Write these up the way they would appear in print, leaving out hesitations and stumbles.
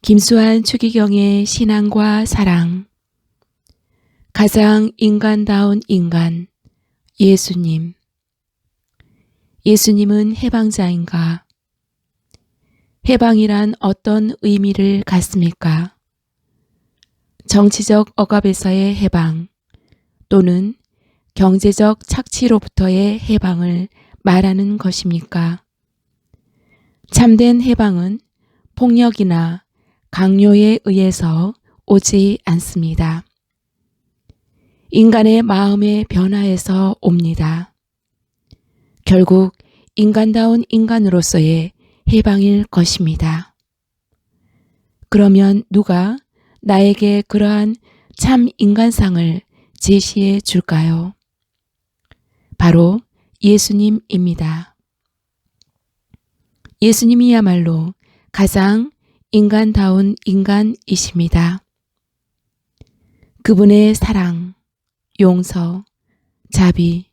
김수환 추기경의 신앙과 사랑. 가장 인간다운 인간, 예수님. 예수님은 해방자인가? 해방이란 어떤 의미를 갖습니까? 정치적 억압에서의 해방 또는 경제적 착취로부터의 해방을 말하는 것입니까? 참된 해방은 폭력이나 강요에 의해서 오지 않습니다. 인간의 마음의 변화에서 옵니다. 결국 인간다운 인간으로서의 해방일 것입니다. 그러면 누가 나에게 그러한 참 인간상을 제시해 줄까요? 바로 예수님입니다. 예수님이야말로 가장 인간다운 인간이십니다. 그분의 사랑, 용서, 자비,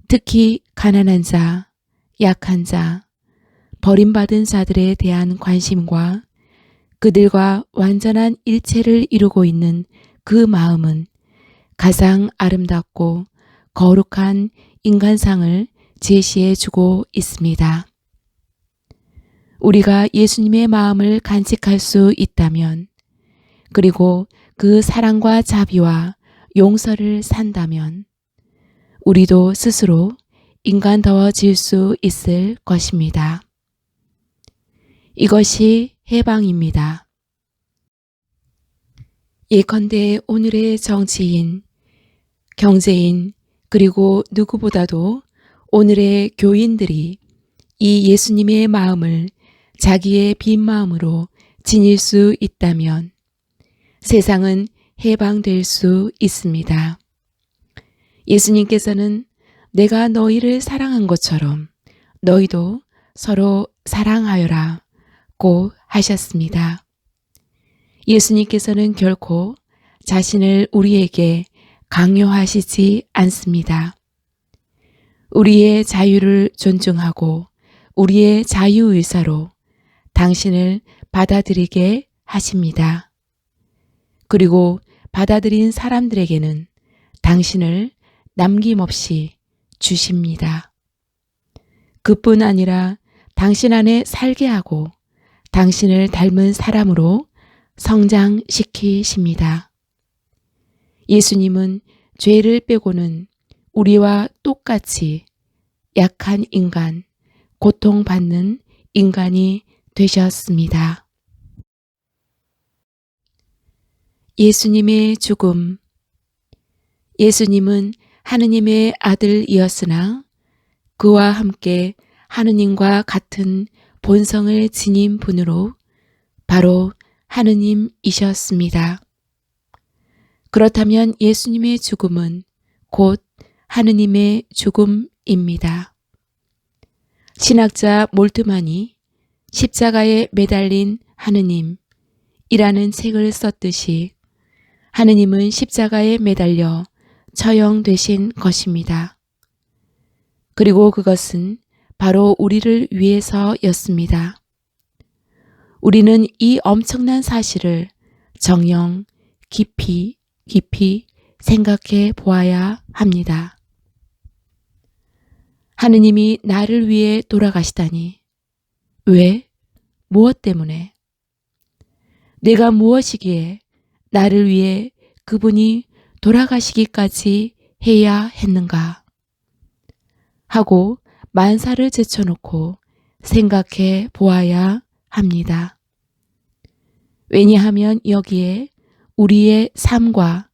특히 가난한 자, 약한 자, 버림받은 자들에 대한 관심과 그들과 완전한 일체를 이루고 있는 그 마음은 가장 아름답고 거룩한 인간상을 제시해 주고 있습니다. 우리가 예수님의 마음을 간직할 수 있다면, 그리고 그 사랑과 자비와 용서를 산다면 우리도 스스로 인간다워질 수 있을 것입니다. 이것이 해방입니다. 예컨대 오늘의 정치인, 경제인, 그리고 누구보다도 오늘의 교인들이 이 예수님의 마음을 자기의 빈 마음으로 지닐 수 있다면 세상은 해방될 수 있습니다. 예수님께서는 내가 너희를 사랑한 것처럼 너희도 서로 사랑하여라 고 하셨습니다. 예수님께서는 결코 자신을 우리에게 강요하시지 않습니다. 우리의 자유를 존중하고 우리의 자유의사로 당신을 받아들이게 하십니다. 그리고 받아들인 사람들에게는 당신을 남김없이 주십니다. 그뿐 아니라 당신 안에 살게 하고 당신을 닮은 사람으로 성장시키십니다. 예수님은 죄를 빼고는 우리와 똑같이 약한 인간, 고통받는 인간이 되셨습니다. 예수님의 죽음. 예수님은 하느님의 아들이었으나 그와 함께 하느님과 같은 본성을 지닌 분으로 바로 하느님이셨습니다. 그렇다면 예수님의 죽음은 곧 하느님의 죽음입니다. 신학자 몰트만이 십자가에 매달린 하느님이라는 책을 썼듯이 하느님은 십자가에 매달려 처형되신 것입니다. 그리고 그것은 바로 우리를 위해서였습니다. 우리는 이 엄청난 사실을 정녕 깊이 생각해 보아야 합니다. 하느님이 나를 위해 돌아가시다니. 왜? 무엇 때문에? 내가 무엇이기에 나를 위해 그분이 돌아가시기까지 해야 했는가? 하고 만사를 제쳐놓고 생각해 보아야 합니다. 왜냐하면 여기에 우리의 삶과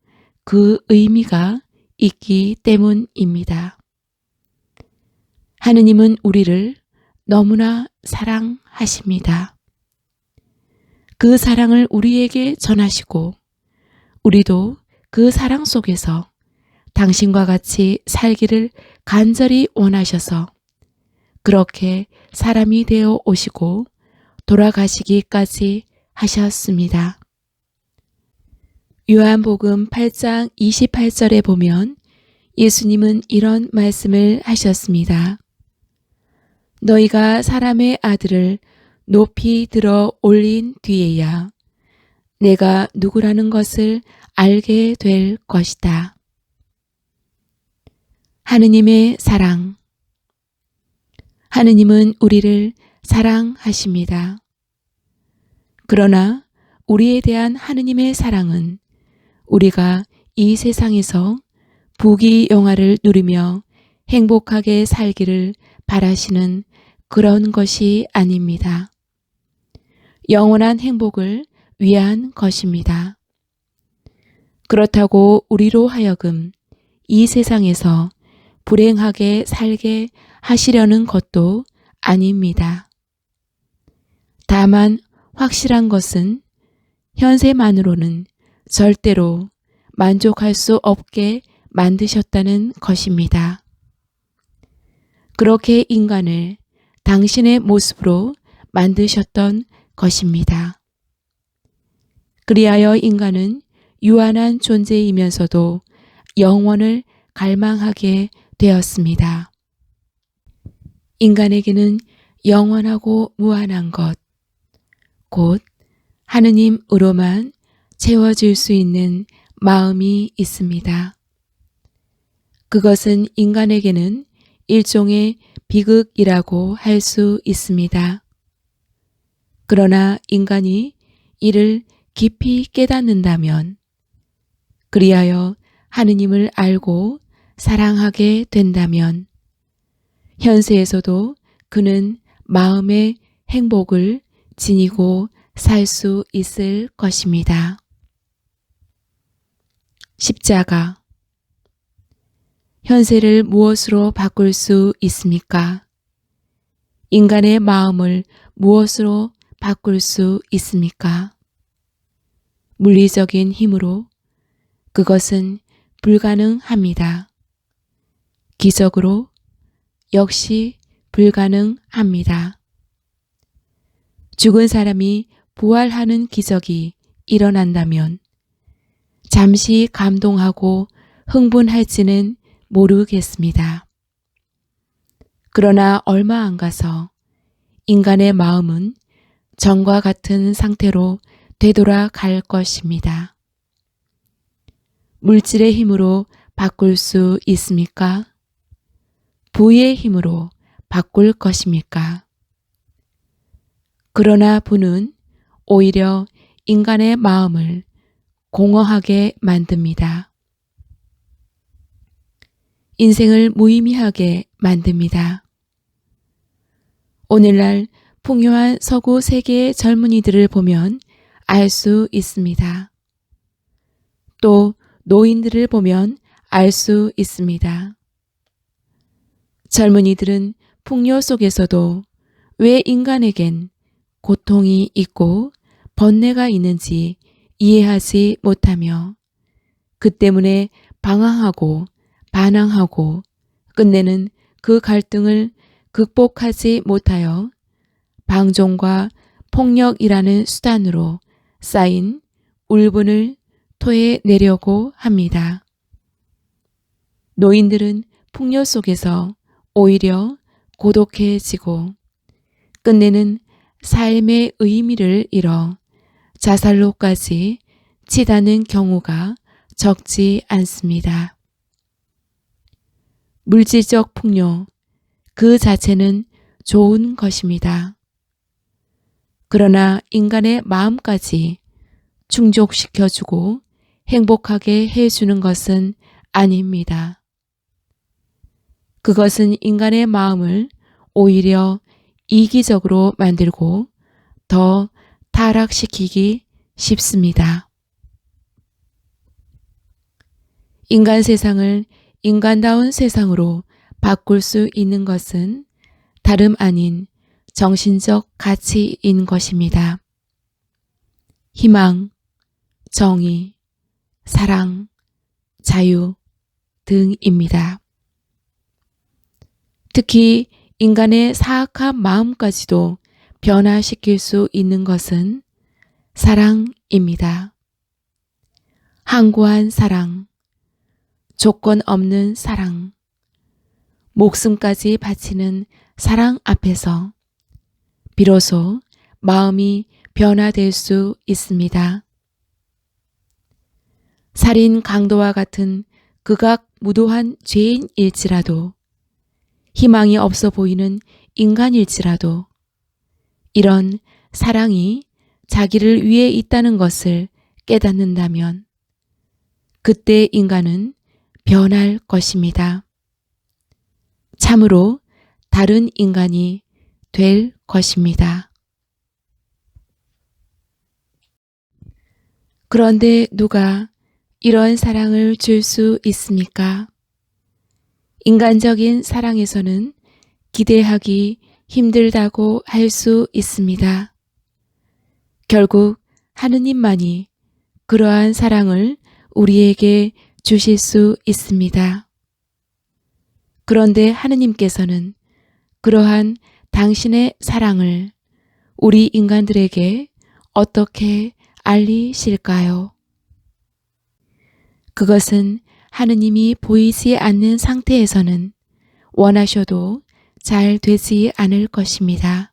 그 의미가 있기 때문입니다. 하느님은 우리를 너무나 사랑하십니다. 그 사랑을 우리에게 전하시고 우리도 그 사랑 속에서 당신과 같이 살기를 간절히 원하셔서 그렇게 사람이 되어 오시고 돌아가시기까지 하셨습니다. 요한복음 8장 28절에 보면 예수님은 이런 말씀을 하셨습니다. 너희가 사람의 아들을 높이 들어 올린 뒤에야 내가 누구라는 것을 알게 될 것이다. 하느님의 사랑. 하느님은 우리를 사랑하십니다. 그러나 우리에 대한 하느님의 사랑은 우리가 이 세상에서 부귀영화를 누리며 행복하게 살기를 바라시는 그런 것이 아닙니다. 영원한 행복을 위한 것입니다. 그렇다고 우리로 하여금 이 세상에서 불행하게 살게 하시려는 것도 아닙니다. 다만 확실한 것은 현세만으로는 절대로 만족할 수 없게 만드셨다는 것입니다. 그렇게 인간을 당신의 모습으로 만드셨던 것입니다. 그리하여 인간은 유한한 존재이면서도 영원을 갈망하게 되었습니다. 인간에게는 영원하고 무한한 것, 곧 하느님으로만 채워질 수 있는 마음이 있습니다. 그것은 인간에게는 일종의 비극이라고 할 수 있습니다. 그러나 인간이 이를 깊이 깨닫는다면, 그리하여 하느님을 알고 사랑하게 된다면, 현세에서도 그는 마음의 행복을 지니고 살 수 있을 것입니다. 십자가. 현세를 무엇으로 바꿀 수 있습니까? 인간의 마음을 무엇으로 바꿀 수 있습니까? 물리적인 힘으로 그것은 불가능합니다. 기적으로 역시 불가능합니다. 죽은 사람이 부활하는 기적이 일어난다면 잠시 감동하고 흥분할지는 모르겠습니다. 그러나 얼마 안 가서 인간의 마음은 전과 같은 상태로 되돌아갈 것입니다. 물질의 힘으로 바꿀 수 있습니까? 부의 힘으로 바꿀 것입니까? 그러나 부는 오히려 인간의 마음을 공허하게 만듭니다. 인생을 무의미하게 만듭니다. 오늘날 풍요한 서구 세계의 젊은이들을 보면 알 수 있습니다. 또 노인들을 보면 알 수 있습니다. 젊은이들은 풍요 속에서도 왜 인간에겐 고통이 있고 번뇌가 있는지 이해하지 못하며 그 때문에 방황하고 반항하고 끝내는 그 갈등을 극복하지 못하여 방종과 폭력이라는 수단으로 쌓인 울분을 토해내려고 합니다. 노인들은 풍요 속에서 오히려 고독해지고 끝내는 삶의 의미를 잃어 자살로까지 치닫는 경우가 적지 않습니다. 물질적 풍요 그 자체는 좋은 것입니다. 그러나 인간의 마음까지 충족시켜주고 행복하게 해주는 것은 아닙니다. 그것은 인간의 마음을 오히려 이기적으로 만들고 더 타락시키기 쉽습니다. 인간 세상을 인간다운 세상으로 바꿀 수 있는 것은 다름 아닌 정신적 가치인 것입니다. 희망, 정의, 사랑, 자유 등입니다. 특히 인간의 사악한 마음까지도 변화시킬 수 있는 것은 사랑입니다. 항고한 사랑, 조건 없는 사랑, 목숨까지 바치는 사랑 앞에서 비로소 마음이 변화될 수 있습니다. 살인 강도와 같은 극악무도한 죄인일지라도, 희망이 없어 보이는 인간일지라도 이런 사랑이 자기를 위해 있다는 것을 깨닫는다면 그때 인간은 변할 것입니다. 참으로 다른 인간이 될 것입니다. 그런데 누가 이런 사랑을 줄 수 있습니까? 인간적인 사랑에서는 기대하기 힘들다고 할 수 있습니다. 결국 하느님만이 그러한 사랑을 우리에게 주실 수 있습니다. 그런데 하느님께서는 그러한 당신의 사랑을 우리 인간들에게 어떻게 알리실까요? 그것은 하느님이 보이지 않는 상태에서는 원하셔도 잘 되지 않을 것입니다.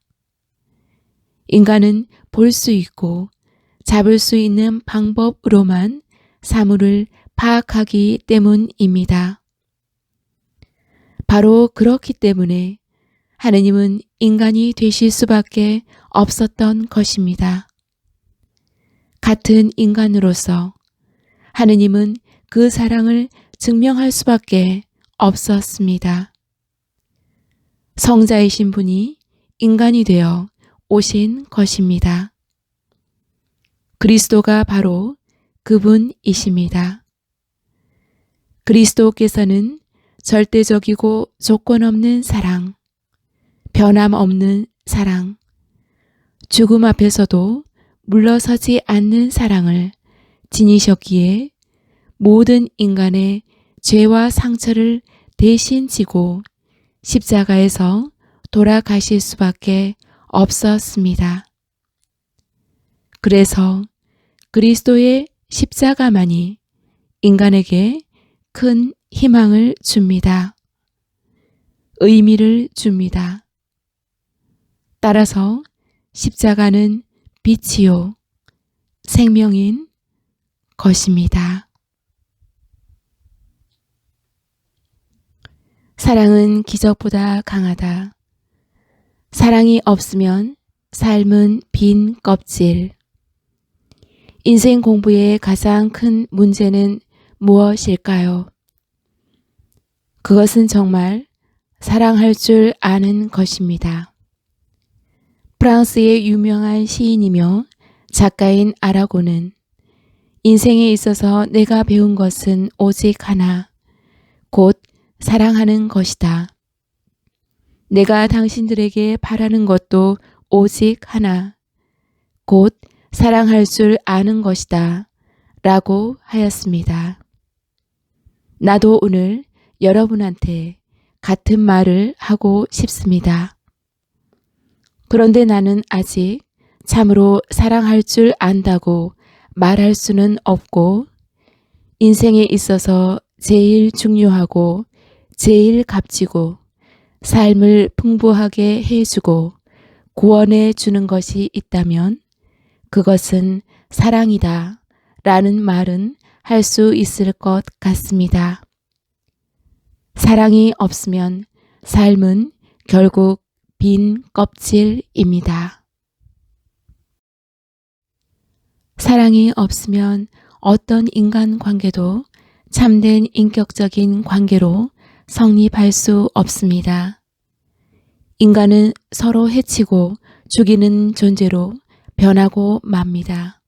인간은 볼 수 있고 잡을 수 있는 방법으로만 사물을 파악하기 때문입니다. 바로 그렇기 때문에 하느님은 인간이 되실 수밖에 없었던 것입니다. 같은 인간으로서 하느님은 그 사랑을 증명할 수밖에 없었습니다. 성자이신 분이 인간이 되어 오신 것입니다. 그리스도가 바로 그분이십니다. 그리스도께서는 절대적이고 조건 없는 사랑, 변함없는 사랑, 죽음 앞에서도 물러서지 않는 사랑을 지니셨기에 모든 인간의 죄와 상처를 대신 지고 십자가에서 돌아가실 수밖에 없었습니다. 그래서 그리스도의 십자가만이 인간에게 큰 희망을 줍니다. 의미를 줍니다. 따라서 십자가는 빛이요 생명인 것입니다. 사랑은 기적보다 강하다. 사랑이 없으면 삶은 빈 껍질. 인생 공부의 가장 큰 문제는 무엇일까요? 그것은 정말 사랑할 줄 아는 것입니다. 프랑스의 유명한 시인이며 작가인 아라고는 인생에 있어서 내가 배운 것은 오직 하나, 곧 사랑하는 것이다. 내가 당신들에게 바라는 것도 오직 하나, 곧 사랑할 줄 아는 것이다. 라고 하였습니다. 나도 오늘 여러분한테 같은 말을 하고 싶습니다. 그런데 나는 아직 참으로 사랑할 줄 안다고 말할 수는 없고 인생에 있어서 제일 중요하고 제일 값지고 삶을 풍부하게 해주고 구원해 주는 것이 있다면 그것은 사랑이다 라는 말은 할 수 있을 것 같습니다. 사랑이 없으면 삶은 결국 빈 껍질입니다. 사랑이 없으면 어떤 인간관계도 참된 인격적인 관계로 성립할 수 없습니다. 인간은 서로 해치고 죽이는 존재로 변하고 맙니다.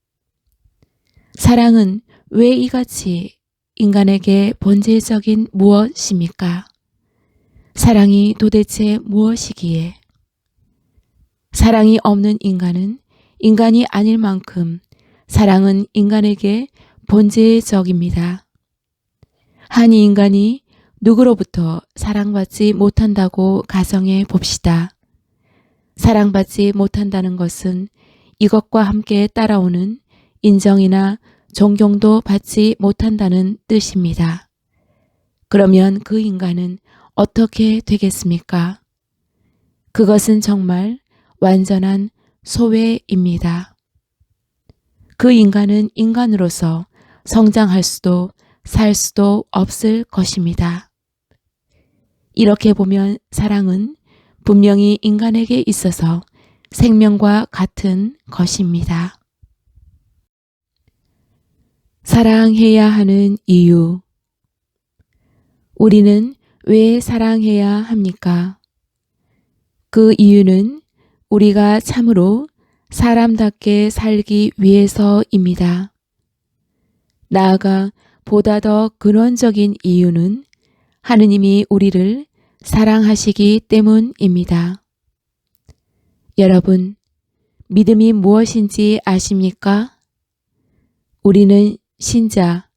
사랑은 왜 이같이 인간에게 본질적인 무엇입니까? 사랑이 도대체 무엇이기에? 사랑이 없는 인간은 인간이 아닐 만큼 사랑은 인간에게 본질적입니다. 한 인간이 누구로부터 사랑받지 못한다고 가정해 봅시다. 사랑받지 못한다는 것은 이것과 함께 따라오는 인정이나 존경도 받지 못한다는 뜻입니다. 그러면 그 인간은 어떻게 되겠습니까? 그것은 정말 완전한 소외입니다. 그 인간은 인간으로서 성장할 수도 살 수도 없을 것입니다. 이렇게 보면 사랑은 분명히 인간에게 있어서 생명과 같은 것입니다. 사랑해야 하는 이유. 우리는 왜 사랑해야 합니까? 그 이유는 우리가 참으로 사람답게 살기 위해서입니다. 나아가 보다 더 근원적인 이유는 하느님이 우리를 사랑하시기 때문입니다. 여러분, 믿음이 무엇인지 아십니까? 우리는 신자,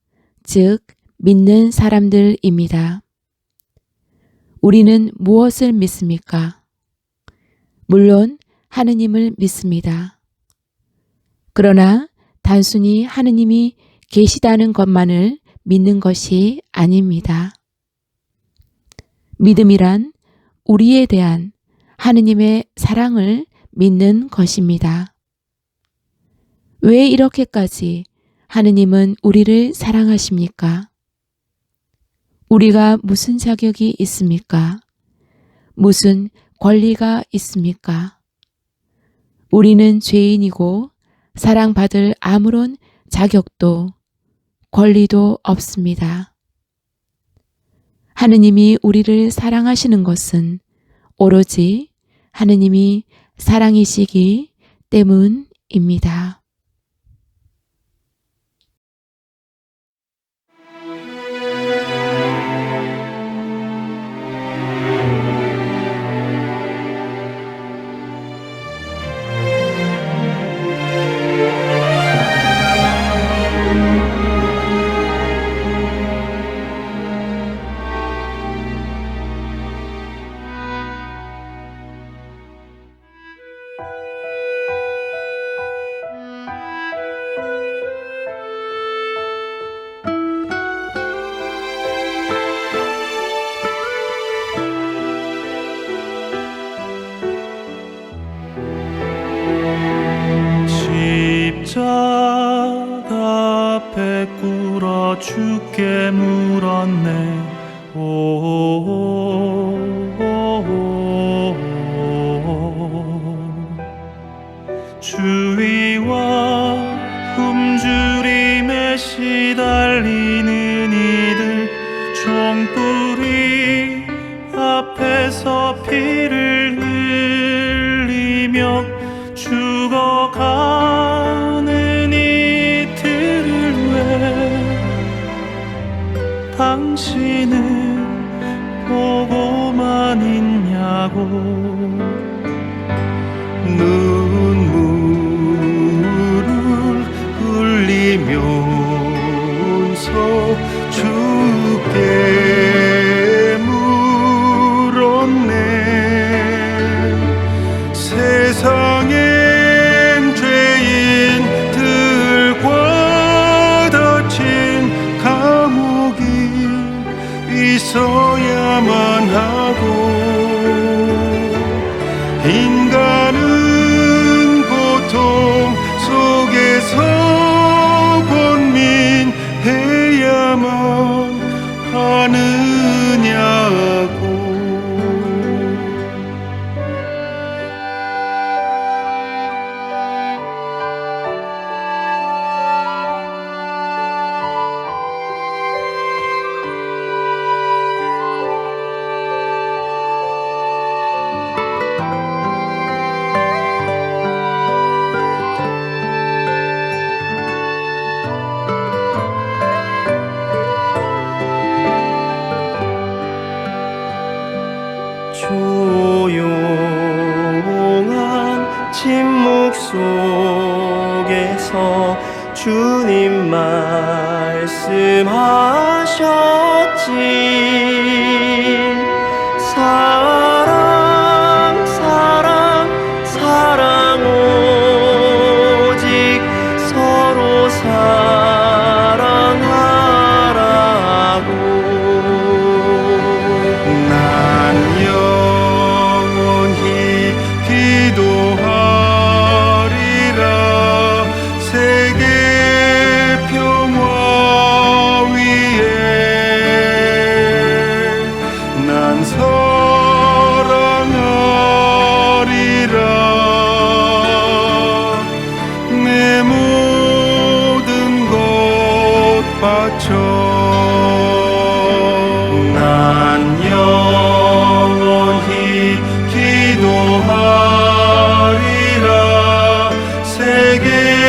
즉 믿는 사람들입니다. 우리는 무엇을 믿습니까? 물론 하느님을 믿습니다. 그러나 단순히 하느님이 계시다는 것만을 믿는 것이 아닙니다. 믿음이란 우리에 대한 하느님의 사랑을 믿는 것입니다. 왜 이렇게까지 하느님은 우리를 사랑하십니까? 우리가 무슨 자격이 있습니까? 무슨 권리가 있습니까? 우리는 죄인이고 사랑받을 아무런 자격도 권리도 없습니다. 하느님이 우리를 사랑하시는 것은 오로지 하느님이 사랑이시기 때문입니다. 십자가 앞에 꿇어 주께 물었네. 주위와 굶주림에 시달리는 이들 종뿌리 앞에서 피를 흘리며 죽어가는 이들을 왜 당신은 보고만 있냐고. 눈물을 흘리면서 주께 물었네. 세상엔 죄인들과 닫힌 감옥이 있어야만 하고, 인간은 고통 속에서 권민해야만 하느냐고. 조용한 침묵 속에서 주님 말씀하셨지. 사랑 사랑 사랑 오직 서로 사랑하라고. 난 영원히 기도하리라. 세계 평화 내게